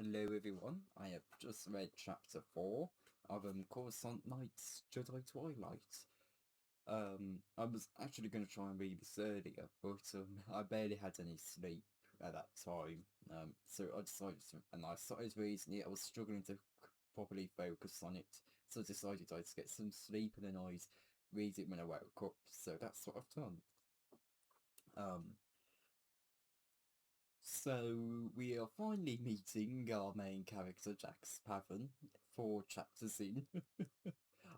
Hello everyone, I have just read chapter 4 of Coruscant Nights, Jedi Twilight. I was actually going to try and read this earlier, but I barely had any sleep at that time. So I decided to, and I started reading it, I was struggling to properly focus on it, so I decided I'd get some sleep and then I'd read it when I woke up, so that's what I've done. So we are finally meeting our main character, Jax Pavan, 4 chapters in.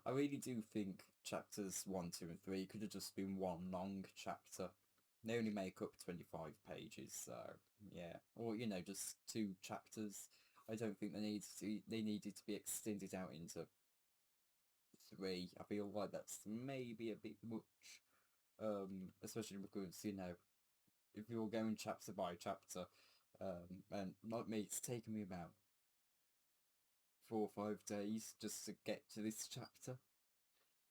I really do think chapters 1, 2, and 3 could have just been one long chapter. They only make up 25 pages, so yeah. Or, just 2 chapters. I don't think they needed to be extended out into 3. I feel like that's maybe a bit much. Especially because, if you're going chapter by chapter, and like me, it's taken me about 4 or 5 days just to get to this chapter.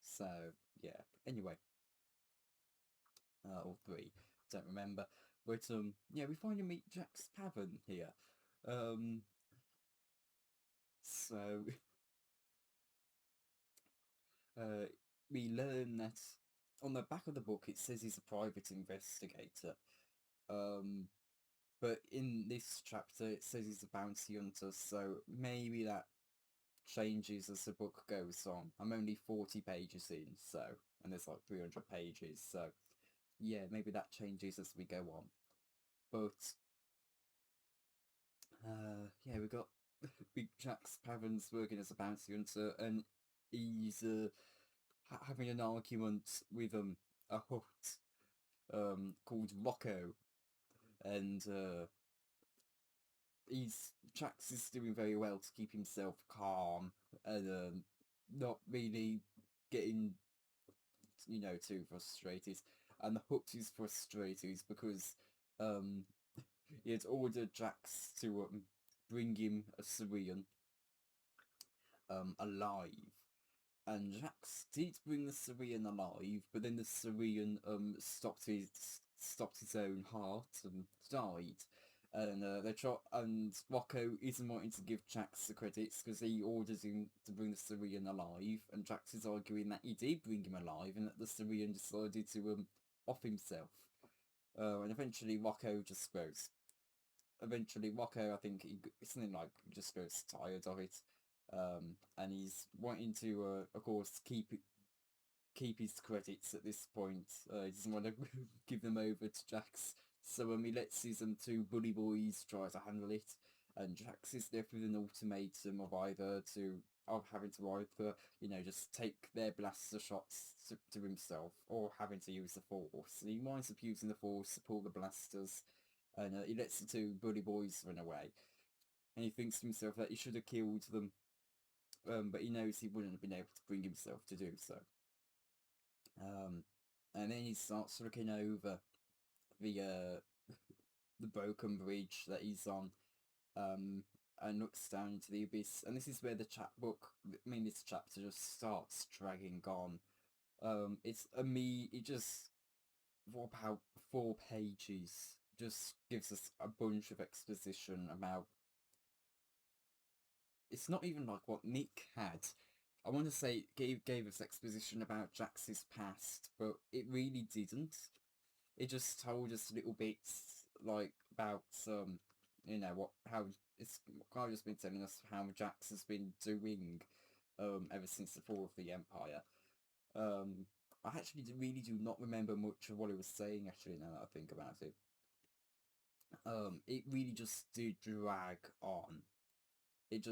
So yeah. Anyway, or 3, don't remember. But yeah, we finally meet Jax Pavan here. So uh, we learn that on the back of the book it says he's a private investigator. But in this chapter it says he's a bounty hunter, so maybe that changes as the book goes on. I'm only 40 pages in, so, and there's like 300 pages, so yeah, maybe that changes as we go on. But yeah, we got Big Jax Pavan's working as a bounty hunter, and he's having an argument with a Hut called Rocco, and Jax is doing very well to keep himself calm and not really getting too frustrated. And the Hook is frustrated because um he had ordered Jax to bring him a Syrian alive. And Jax did bring the Syrian alive, but then the Syrian stopped his own heart and died. And and Rocco isn't wanting to give Jax the credits because he orders him to bring the Syrian alive, and Jax is arguing that he did bring him alive and that the Syrian decided to off himself. And eventually Rocco just goes. Eventually Rocco, I think it's something like he just goes tired of it. And he's wanting to, of course, keep his credits at this point. He doesn't want to give them over to Jax, so he lets his 2 bully boys try to handle it, and Jax is left with an ultimatum of having to either just take their blaster shots to himself, or having to use the Force. And he winds up using the Force to pull the blasters, and he lets the 2 bully boys run away. And he thinks to himself that he should have killed them, but he knows he wouldn't have been able to bring himself to do so. And then he starts looking over the broken bridge that he's on, and looks down into the abyss. And this is where this chapter just starts dragging on. It just, for about 4 pages, just gives us a bunch of exposition about. It's not even like what Nick had. I want to say it gave us exposition about Jax's past, but it really didn't. It just told us little bits like about how it's kind of just been telling us how Jax has been doing ever since the fall of the Empire. I actually really do not remember much of what he was saying, actually, now that I think about it. It really just did drag on. It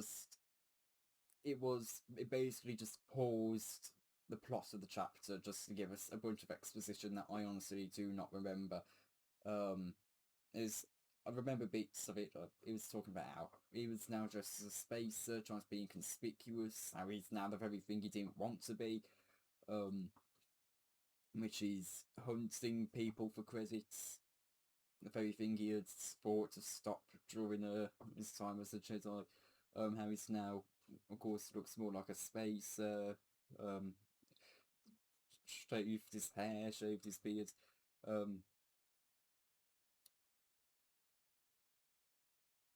basically just paused the plot of the chapter just to give us a bunch of exposition that I honestly do not remember. I remember bits of it. He was talking about how he was now dressed as a spacer, trying to be inconspicuous. How he's now the very thing he didn't want to be, which is hunting people for credits. The very thing he had fought to stop during his time as a Jedi. How he's now, of course, looks more like a spacer. Shaved his hair, shaved his beard.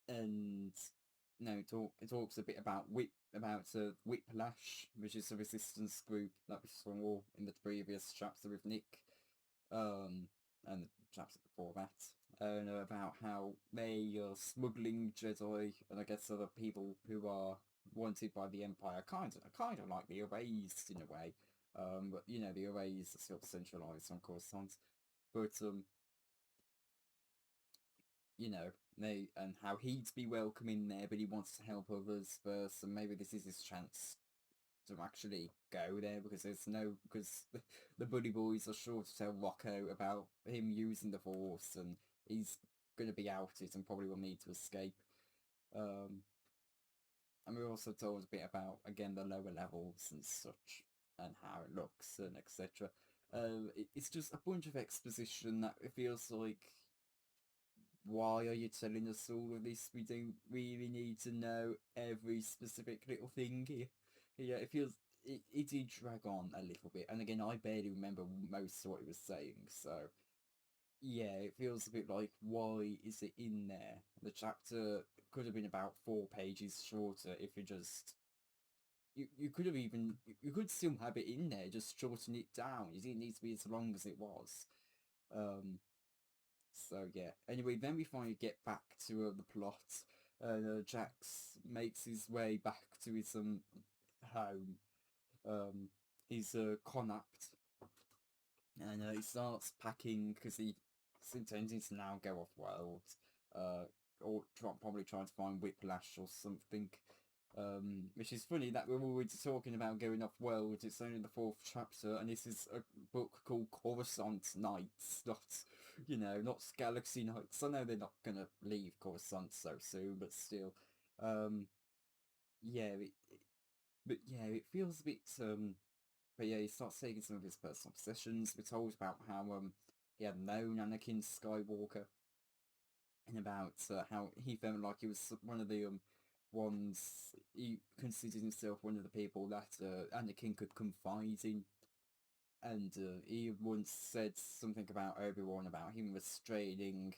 And no, it talks a bit about Whiplash, which is a resistance group that we saw in the previous chapter with Nick, and the chapter before that, and about how they are smuggling Jedi and I guess other people who are wanted by the Empire, kind of like the Erased in a way, but you know the Erased are still centralized on Coruscant, but you know, they and how he'd be welcome in there, but he wants to help others first, and maybe this is his chance to actually go there because the Buddy Boys are sure to tell Rocco about him using the Force, and he's going to be outed and probably will need to escape. And we're also told a bit about again the lower levels and such, and how it looks and etc. It's just a bunch of exposition that it feels like why are you telling us all of this? We don't really need to know every specific little thing here. Yeah, it did drag on a little bit, and again, I barely remember most of what he was saying. So yeah, it feels a bit like why is it in there? The chapter could have been about 4 pages shorter if you could have even you could still have it in there, just shorten it down. It didn't need to be as long as it was. Um, So yeah. Anyway, then we finally get back to the plot. Jax makes his way back to his home. He's Connacht, and he starts packing because he's intending to now go off world. Or probably trying to find Whiplash or something. Which is funny that we're already talking about going off world. It's only the 4th chapter, and this is a book called Coruscant Nights, not, not Galaxy Nights. I know they're not gonna leave Coruscant so soon, but still, yeah, but yeah, it feels a bit, but yeah, he starts taking some of his personal possessions. We're told about how, he had known Anakin Skywalker, and about how he felt like he was one of the ones he considered himself one of the people that Anakin could confide in, and he once said something about Obi-Wan about him restraining,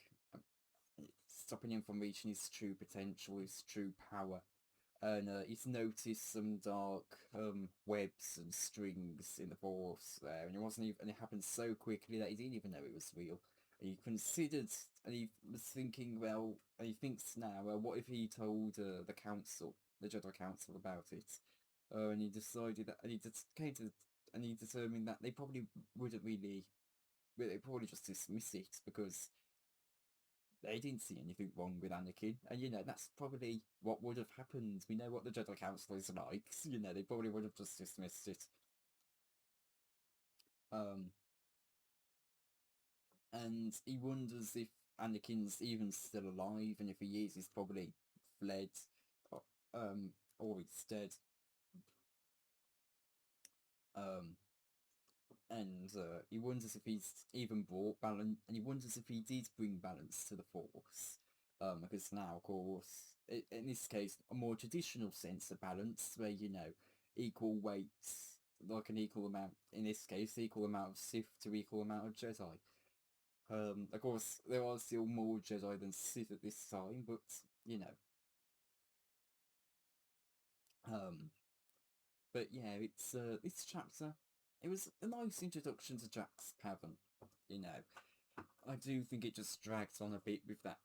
stopping him from reaching his true potential, his true power. And he's noticed some dark webs and strings in the Force there, and it wasn't even, and it happened so quickly that he didn't even know it was real. And he considered, and he was thinking, well, and he thinks now, well, what if he told the Council, the Jedi Council, about it? And he decided that, and he just came to, and he determined that they probably wouldn't really, well, they probably just dismiss it because they didn't see anything wrong with Anakin, and that's probably what would have happened. We know what the Jedi Council is like. They probably would have just dismissed it. Um, and he wonders if Anakin's even still alive, and if he is, he's probably fled, or, or he's dead. Um, and he wonders if he's even brought balance, and he wonders if he did bring balance to the Force. Because now, of course, in this case, a more traditional sense of balance, where equal weights, like an equal amount. In this case, equal amount of Sith to equal amount of Jedi. Of course, there are still more Jedi than Sith at this time, but you know. Um, but yeah, it's this chapter. It was a nice introduction to Jack's Cavern. I do think it just drags on a bit with that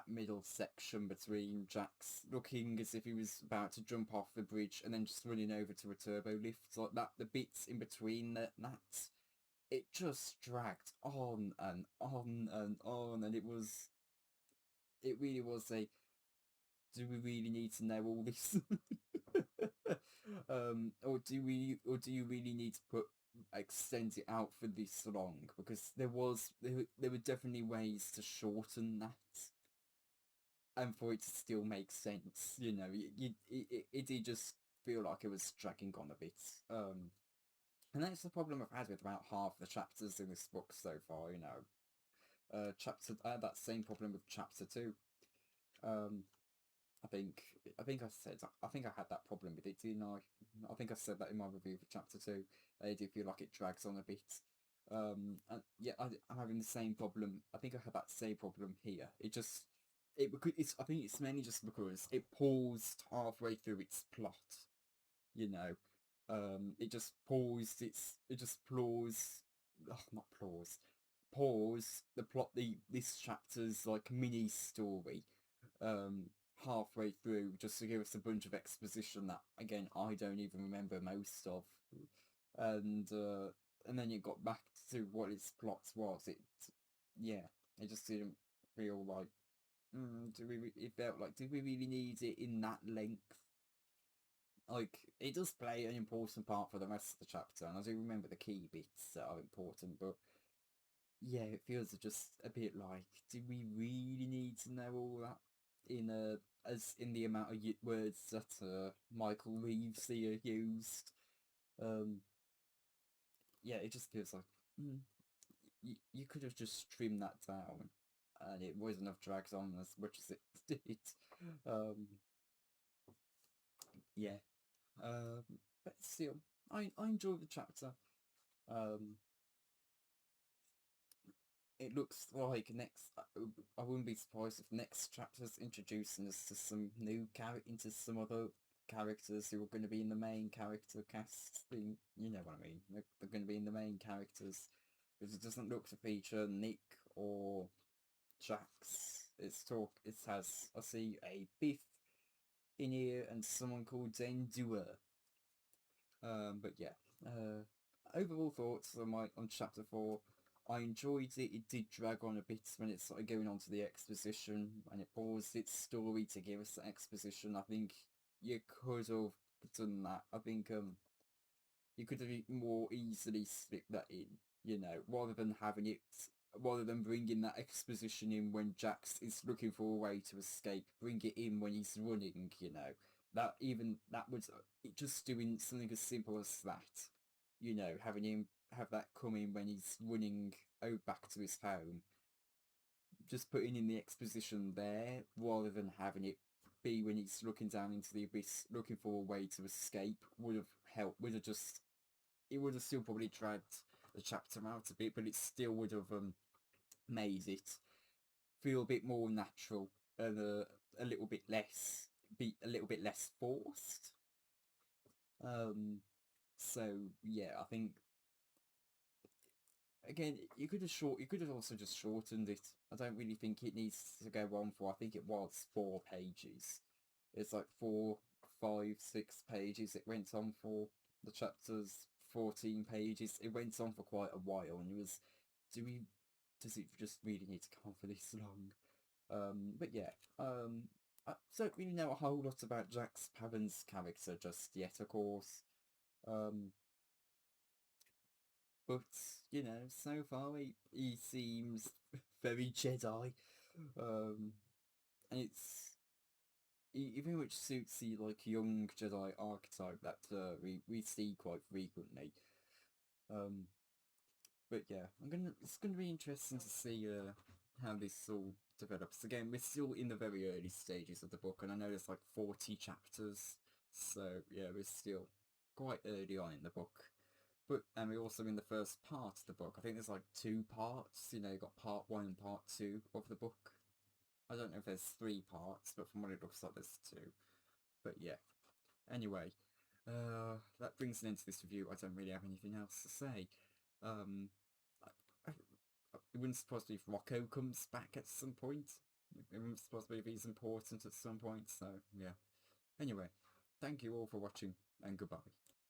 middle section between Jax looking as if he was about to jump off the bridge and then just running over to a turbo lift, like that. The bits in between that it just dragged on and on and on, and it really was a, do we really need to know all this? Or do you really need to extend it out for this long? Because there were definitely ways to shorten that, and for it to still make sense. It did just feel like it was dragging on a bit. And that's the problem I've had with about half the chapters in this book so far. I had that same problem with chapter 2. Um, I think I think I had that problem with it, didn't I? I think I said that in my review for chapter 2. I do feel like it drags on a bit. And yeah, I'm having the same problem. I think I had that same problem here. It just it's I think it's mainly just because it paused halfway through its plot. You know, it just paused. It just pause. Oh, not pause the plot. This chapter's like mini story. Um, halfway through just to give us a bunch of exposition that again I don't even remember most of, and then it got back to what its plot was. Yeah, it just didn't feel like. It felt like, did we really need it in that length? Like, it does play an important part for the rest of the chapter, and I do remember the key bits that are important, but yeah, it feels just a bit like, do we really need to know all that as in the amount of words that Michael Reeves here used? Um, yeah, it just feels like you could have just trimmed that down, and it wouldn't have dragged on as much as it did. Um, yeah, but still, I enjoyed the chapter. Um, it looks like I wouldn't be surprised if next chapter's introducing us to some new into some other characters who are going to be in the main character cast thing. You know what I mean? They're going to be in the main characters. Because it doesn't look to feature Nick or Jax. It has, I see a Biff in here and someone called Zendua. But yeah, overall thoughts on chapter 4. I enjoyed it. It did drag on a bit when it started going on to the exposition, and it paused its story to give us the exposition. I think you could have done that. I think you could have more easily slipped that in, rather than bringing that exposition in when Jax is looking for a way to escape, bring it in when he's running, that was it, just doing something as simple as that, having him have that come in when he's running back to his home, just putting in the exposition there, rather than having it be when he's looking down into the abyss looking for a way to escape, would have helped, it would have still probably dragged the chapter out a bit, but it still would have made it feel a bit more natural and a little bit less forced. So yeah, I think again you could have also just shortened it. I don't really think it needs to go on for. I think it was 4 pages. It's like 4, 5, 6 pages. It went on for the chapters 14 pages. It went on for quite a while, and it was, do we does it just really need to go on for this long? But yeah, I don't really know a whole lot about Jax Pavan's character just yet, of course. Um, but so far he seems very Jedi, and he very much suits the like young Jedi archetype that we see quite frequently. Um, but yeah, it's gonna be interesting to see how this all develops. Again, we're still in the very early stages of the book, and I know there's like 40 chapters, so yeah, we're still quite early on in the book. But and we're also in the first part of the book. I think there's like 2 parts. You've got part 1 and part 2 of the book. I don't know if there's 3 parts, but from what it looks like, there's 2. But yeah. Anyway, that brings an end to this review. I don't really have anything else to say. Um, I, it wouldn't surprise me if Rocco comes back at some point. It wouldn't surprise me if he's important at some point. So yeah. Anyway, thank you all for watching, and goodbye.